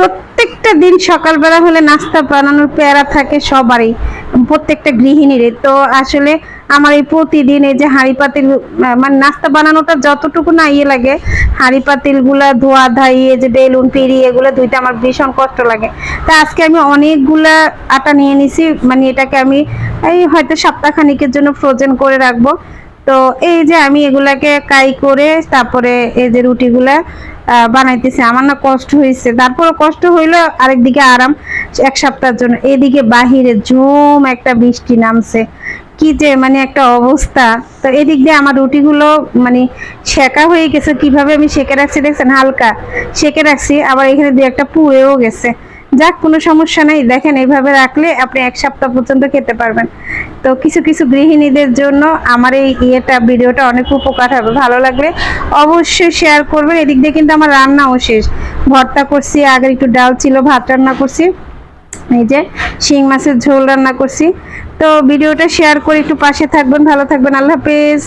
প্রত্যেকটা দিন সকালবেলা হলে নাস্তা বানানোর প্যারা থাকে সবারই, প্রত্যেকটা গৃহিণীর। তো আসলে আমার এই প্রতিদিন এই যে হাঁড়ি পাতিল মানে নাস্তা বানানোটা যতটুকু না ইয়ে লাগে, হাঁড়ি পাতিল গুলা ধোয়া ধাই, এই যে বেলুন পিড়ি এগুলো ধুইতে আমার ভীষণ কষ্ট লাগে। তা আজকে আমি অনেকগুলা আটা নিয়ে নিছি, মানে এটাকে আমি এই হয়তো সপ্তাহখানিকের জন্য ফ্রোজেন করে রাখবো। তো এই যে আমি এগুলাকে কাই করে তারপরে এই যে রুটিগুলা বানাইতেছি। আমার না কষ্ট হয়েছে, তারপরে কষ্ট হইলো, আরেকদিকে আরাম এক সপ্তাহের জন্য। এদিকে বাহিরে ঝুম একটা বৃষ্টি নামছে, কি যে মানে একটা অবস্থা। তো এদিক দিয়ে আমার রুটিগুলো মানে সেকা হয়ে গেছে, কিভাবে আমি সেকে রাখছি দেখছেন, হালকা সেকে রাখছি, আবার এখানে দুই একটা পুড়েও গেছে। যাক, কোনো সমস্যা নেই। দেখেন এইভাবে রাখলে আপনি এক সপ্তাহ পর্যন্ত খেতে পারবেন। তো কিছু কিছু গৃহিণীদের জন্য আমার এই ভিডিওটা অনেক উপকার হবে। ভালো লাগলে অবশ্যই শেয়ার করবেন। এদিক দিয়ে কিন্তু আমার রান্নাও শেষ, ভর্তা করছি, আগে একটু ডাল ছিল, ভাত রান্না করছি, এই যে শিং মাছের ঝোল রান্না করছি। তো ভিডিওটা শেয়ার করে একটু পাশে থাকবেন, ভালো থাকবেন, আল্লাহ হাফেজ।